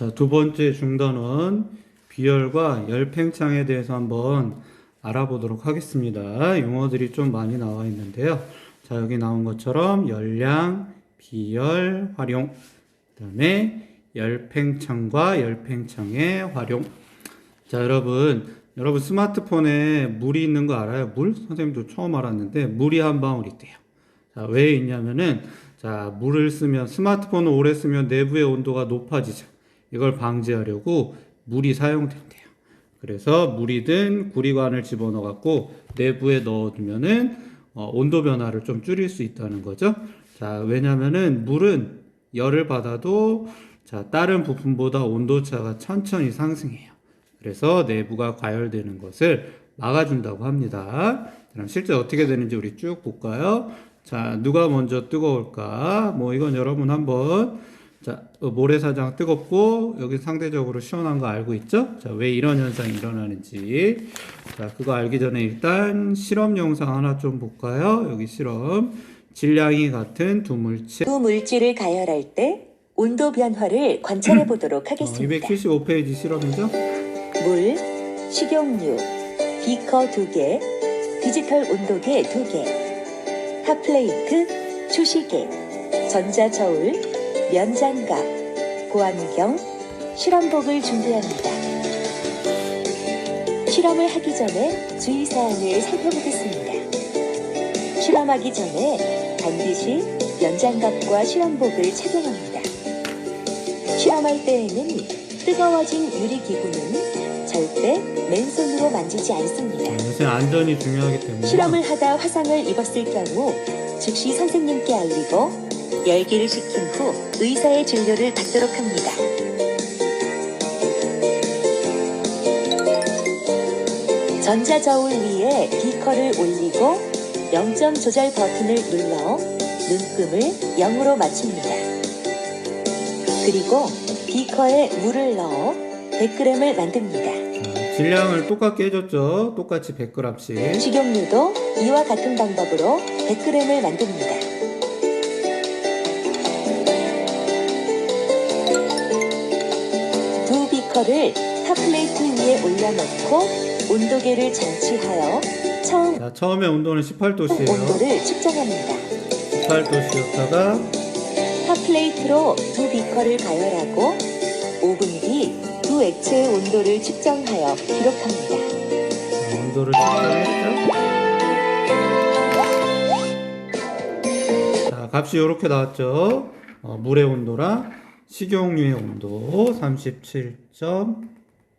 자, 두 번째 중단원 비열과 열팽창에 대해서 한번 알아보도록 하겠습니다. 용어들이 좀 많이 나와 있는데요. 자, 여기 나온 것처럼 열량, 비열, 활용, 그 다음에 열팽창과 열팽창의 활용. 자, 여러분 스마트폰에 물이 있는 거 알아요? 물? 선생님도 처음 알았는데 물이 한 방울 있대요. 자, 왜 있냐면은 자, 물을 쓰면 스마트폰을 오래 쓰면 내부의 온도가 높아지죠. 이걸 방지하려고 물이 사용된대요. 그래서 물이든 구리관을 집어넣어 갖고 내부에 넣어두면은 온도 변화를 좀 줄일 수 있다는 거죠. 자, 왜냐면은 물은 열을 받아도 자, 다른 부품보다 온도차가 천천히 상승해요. 그래서 내부가 과열되는 것을 막아준다고 합니다. 그럼 실제 어떻게 되는지 우리 쭉 볼까요? 자, 누가 먼저 뜨거울까? 뭐 이건 여러분 한번 자, 모래사장 뜨겁고 여기 상대적으로 시원한 거 알고 있죠? 자, 왜 이런 현상이 일어나는지. 자, 그거 알기 전에 일단 실험 영상 하나 좀 볼까요? 여기 실험. 질량이 같은 두 물질을 가열할 때 온도 변화를 관찰해 보도록 하겠습니다. 275페이지 실험이죠? 물, 식용유, 비커 2개, 디지털 온도계 2개, 핫플레이트, 초시계, 전자저울, 면장갑, 보안경, 실험복을 준비합니다. 실험을 하기 전에 주의사항을 살펴보겠습니다. 실험하기 전에 반드시 면장갑과 실험복을 착용합니다. 실험할 때에는 뜨거워진 유리기구는 절대 맨손으로 만지지 않습니다. 요새 안전이 중요하기 때문에 실험을 하다 화상을 입었을 경우 즉시 선생님께 알리고 열기를 식힌 후 의사의 진료를 받도록 합니다. 전자저울 위에 비커를 올리고 0점 조절 버튼을 눌러 눈금을 0으로 맞춥니다. 그리고 비커에 물을 넣어 100g을 만듭니다. 질량을 똑같게 해줬죠. 똑같이 100g씩. 식용유도 이와 같은 방법으로 100g을 만듭니다. 두 비커를 핫플레이트 위에 올려놓고 온도계를 장치하여 자, 처음에 온도는 18도씨예요. 온도를 측정합니다. 18도씨였다가 핫플레이트로 두 비커를 가열하고 5분 뒤 두 액체의 온도를 측정하여 기록합니다. 온도를 측정했죠. 자, 값이 이렇게 나왔죠. 물의 온도랑 식용유의 온도 37.1도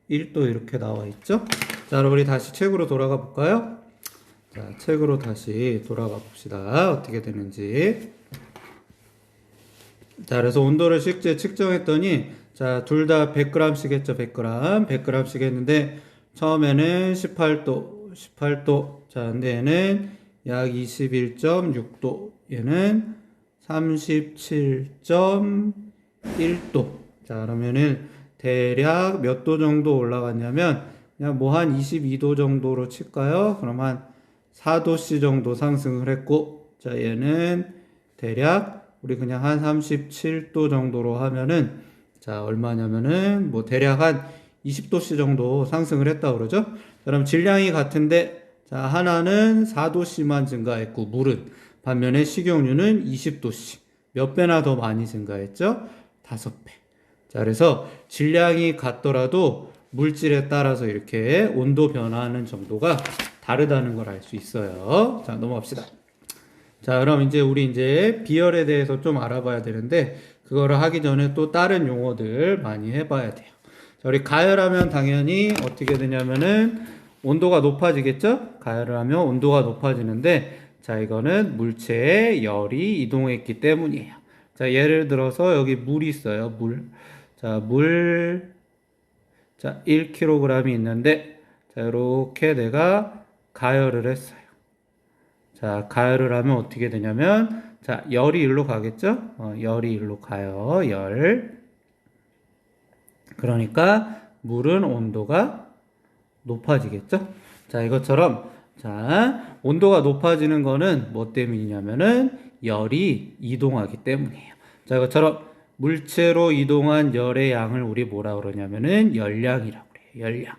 이렇게 나와 있죠. 자, 여러분이 다시 책으로 돌아가 볼까요? 자, 책으로 다시 돌아가 봅시다. 어떻게 되는지. 자, 그래서 온도를 실제 측정했더니 자, 둘 다 100g씩 했죠. 100g씩 했는데 처음에는 18도. 자, 근데 얘는 약 21.6도. 얘는 37.1도. 자, 그러면은 대략 몇 도 정도 올라갔냐면 그냥 뭐 한 22도 정도로 칠까요? 그럼 한 4도씨 정도 상승을 했고, 자, 얘는 대략 우리 그냥 한 37도 정도로 하면은 자, 얼마냐면은 뭐 대략 한 20도씨 정도 상승을 했다 그러죠? 그럼 질량이 같은데 자, 하나는 4도씨만 증가했고 물은 반면에 식용유는 20도씨 몇 배나 더 많이 증가했죠? 5배. 자, 그래서 질량이 같더라도 물질에 따라서 이렇게 온도 변화하는 정도가 다르다는 걸 알 수 있어요. 자, 넘어갑시다. 자, 그럼 우리 이제 비열에 대해서 좀 알아봐야 되는데 그거를 하기 전에 또 다른 용어들 많이 해봐야 돼요. 자, 우리 가열하면 당연히 어떻게 되냐면은 온도가 높아지겠죠? 가열을 하면 온도가 높아지는데 자, 이거는 물체에 열이 이동했기 때문이에요. 자, 예를 들어서 여기 물이 있어요. 물. 자, 1kg이 있는데 자, 이렇게 내가 가열을 했어요. 자, 가열을 하면 어떻게 되냐면 자, 열이 일로 가겠죠? 열이 일로 가요. 열. 그러니까 물은 온도가 높아지겠죠? 자, 이것처럼 자, 온도가 높아지는 거는 뭐 때문이냐면은 열이 이동하기 때문이에요. 자, 이것처럼 물체로 이동한 열의 양을 우리 뭐라 그러냐면은 열량이라고 그래요. 열량.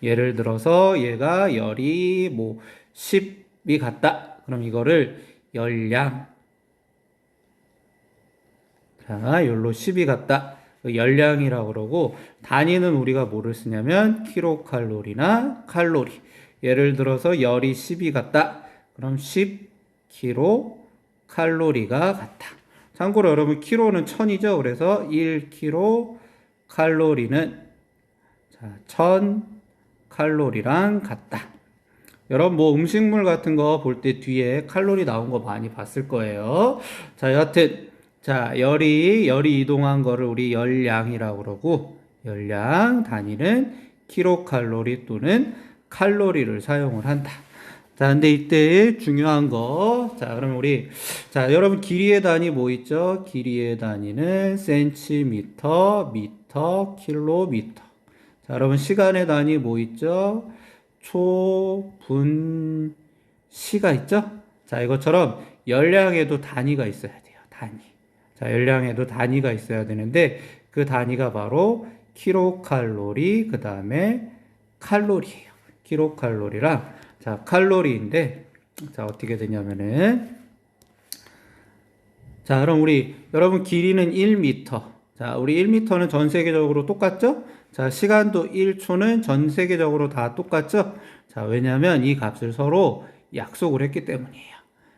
예를 들어서 얘가 열이 뭐 10이 같다. 그럼 이거를 열량. 자, 열로 10이 같다. 열량이라고 그러고 단위는 우리가 뭐를 쓰냐면 킬로칼로리나 칼로리. 예를 들어서 열이 10이 같다. 그럼 10kcal가 같다. 참고로 여러분 킬로는 1000이죠. 그래서 1kcal는 1000칼로리랑 같다. 여러분 뭐 음식물 같은 거 볼 때 뒤에 칼로리 나온 거 많이 봤을 거예요. 자, 여하튼 열이 이동한 거를 우리 열량이라고 그러고 열량 단위는 킬로칼로리 또는 칼로리를 사용을 한다. 자, 근데 이때 중요한 거. 그럼 여러분 길이의 단위 뭐 있죠? 길이의 단위는 센티미터, 미터, 킬로미터. 자, 여러분 시간의 단위 뭐 있죠? 초, 분, 시가 있죠? 자, 이것처럼 열량에도 단위가 있어야 돼요. 단위. 자, 열량에도 단위가 있어야 되는데 그 단위가 바로 킬로칼로리, 그 다음에 칼로리예요. 킬로칼로리랑 칼로리인데 어떻게 되냐면은 그럼 여러분 길이는 1m. 우리 1m는 전 세계적으로 똑같죠? 시간도 1초는 전 세계적으로 다 똑같죠? 왜냐면 이 값을 서로 약속을 했기 때문이에요.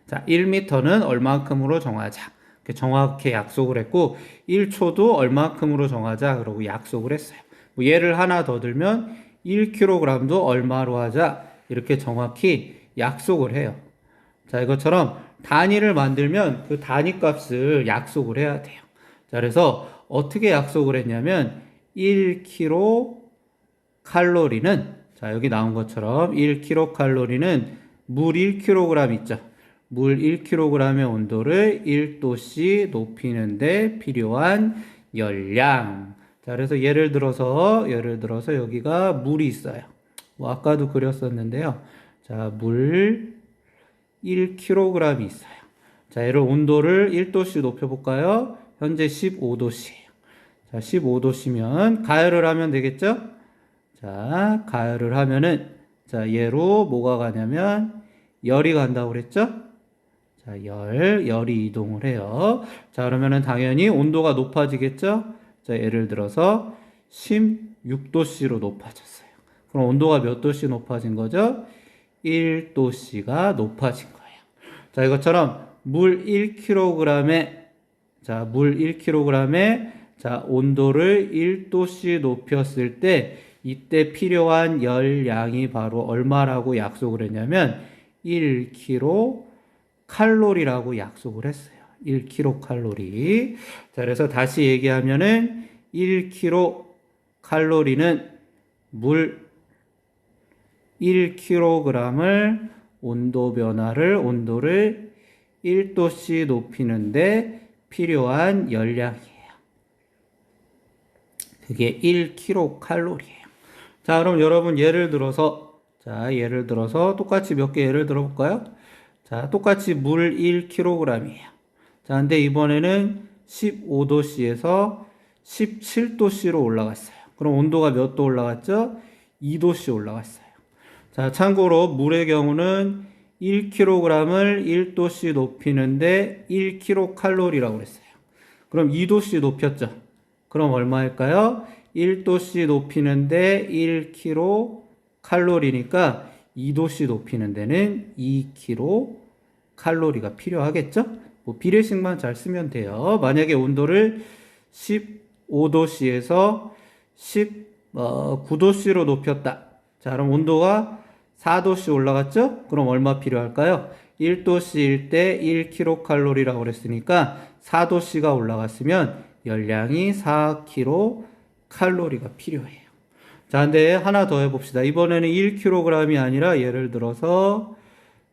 1m는 얼만큼으로 정하자. 정확히 약속을 했고 1초도 얼만큼으로 정하자 그러고 약속을 했어요. 뭐 예를 하나 더 들면 1kg도 얼마로 하자 이렇게 정확히 약속을 해요. 이것처럼 단위를 만들면 그 단위 값을 약속을 해야 돼요. 그래서 어떻게 약속을 했냐면 1kcal는 여기 나온 것처럼 1kcal는 물 1kg 있죠. 물 1kg의 온도를 1도씨 높이는데 필요한 열량. 그래서 예를 들어서 여기가 물이 있어요. 뭐 아까도 그렸었는데요. 물 1kg이 있어요. 얘를 온도를 1도씨 높여볼까요? 현재 15도씨예요. 15도씨면 가열을 하면 되겠죠? 가열을 하면은 얘로 뭐가 가냐면 열이 간다고 그랬죠? 열이 이동을 해요. 그러면은 당연히 온도가 높아지겠죠? 예를 들어서 16도씨로 높아졌어요. 그럼 온도가 몇 도씨 높아진 거죠? 1도씨가 높아진 거예요. 이것처럼 물 1kg에 온도를 1도씨 높였을 때 이때 필요한 열량이 바로 얼마라고 약속을 했냐면 1kcal라고 약속을 했어요. 1kcal. 그래서 다시 얘기하면은 1kcal는 물 1kg을 온도를 1도씨 높이는데 필요한 열량이에요. 그게 1kcal이에요. 그럼 여러분 예를 들어서 똑같이 몇 개 예를 들어볼까요? 똑같이 물 1kg이에요. 근데 이번에는 15도씨에서 17도씨로 올라갔어요. 그럼 온도가 몇 도 올라갔죠? 2도씨 올라갔어요. 참고로 물의 경우는 1kg을 1도씨 높이는데 1kcal라고 그랬어요. 그럼 2도씨 높였죠? 그럼 얼마일까요? 1도씨 높이는데 1kcal니까 2도씨 높이는 데는 2kcal가 필요하겠죠? 뭐 비례식만 잘 쓰면 돼요. 만약에 온도를 15도씨에서 19도씨로 높였다. 그럼 온도가 4도씨 올라갔죠? 그럼 얼마 필요할까요? 1도씨일 때 1kcal라고 그랬으니까 4도씨가 올라갔으면 열량이 4kcal가 필요해요. 근데 하나 더 해봅시다. 이번에는 1kg이 아니라 예를 들어서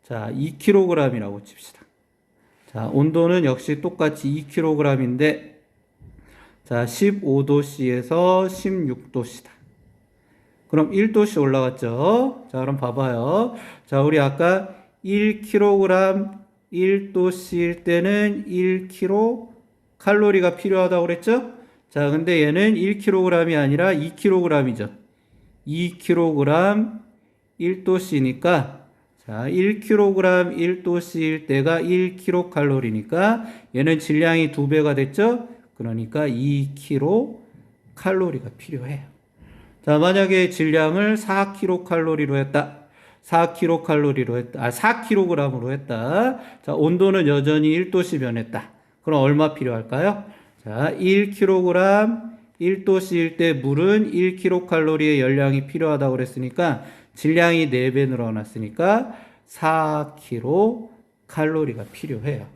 2kg이라고 칩시다. 온도는 역시 똑같이 2kg인데 15도씨에서 16도씨다. 그럼 1도씨 올라갔죠? 그럼 봐봐요. 우리 아까 1kg 1도씨일 때는 1kcal라고 칼로리가 필요하다고 그랬죠? 자, 근데 얘는 1kg이 아니라 2kg이죠. 2kg 1도씨니까 자, 1kg 1도씨일 때가 1kcal니까 얘는 질량이 2배가 됐죠? 그러니까 2kcal가 필요해요. 자, 만약에 질량을 4kcal로 했다. 4kcal로 했다. 4kg으로 했다. 자, 온도는 여전히 1도씨 변했다. 그럼 얼마 필요할까요? 자, 1kg 1도씨일 때 물은 1kcal의 열량이 필요하다고 그랬으니까 질량이 4배 늘어났으니까 4kcal가 필요해요.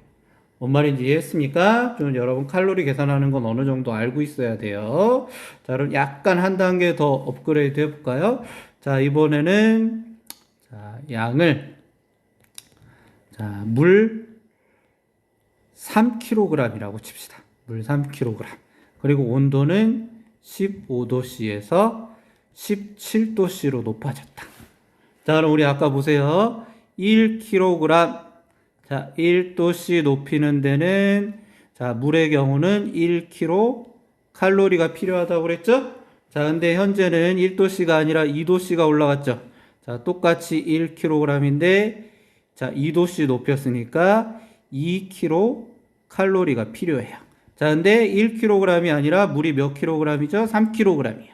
뭔 말인지 이해했습니까? 좀 여러분 칼로리 계산하는 건 어느 정도 알고 있어야 돼요. 자, 그럼 약간 한 단계 더 업그레이드 해볼까요? 자, 이번에는 자, 양을 자, 물 3kg이라고 칩시다. 물 3kg. 그리고 온도는 15도씨에서 17도씨로 높아졌다. 자, 그럼 우리 아까 보세요. 1kg. 자, 1도씨 높이는 데는 자, 물의 경우는 1kcal가 필요하다고 그랬죠? 자, 근데 현재는 1도씨가 아니라 2도씨가 올라갔죠. 자, 똑같이 1kg인데 자, 2도씨 높였으니까 2kcal가 필요해요. 자, 근데 1kg이 아니라 물이 몇 kg이죠? 3kg이에요.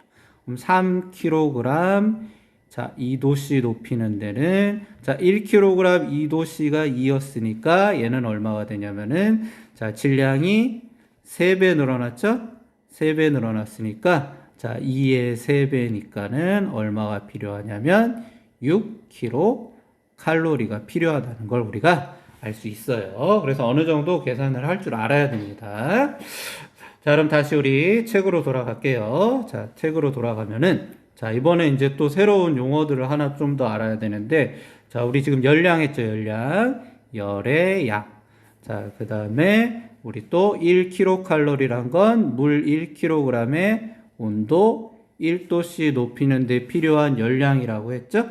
그럼 3kg 자, 2도씨 높이는 데는 자, 1kg 2도씨가 2였으니까 얘는 얼마가 되냐면은 자, 질량이 3배 늘어났죠? 3배 늘어났으니까 자, 2의 3배니까는 얼마가 필요하냐면 6kcal가 필요하다는 걸 우리가 알 수 있어요. 그래서 어느 정도 계산을 할 줄 알아야 됩니다. 자, 그럼 다시 우리 책으로 돌아갈게요. 자, 책으로 돌아가면은 자, 이번에 이제 또 새로운 용어들을 하나 좀 더 알아야 되는데 자, 우리 지금 열량 했죠, 열량. 열의 양. 자, 그 다음에 우리 또 1kcal란 건 물 1kg에 온도 1도씨 높이는 데 필요한 열량이라고 했죠?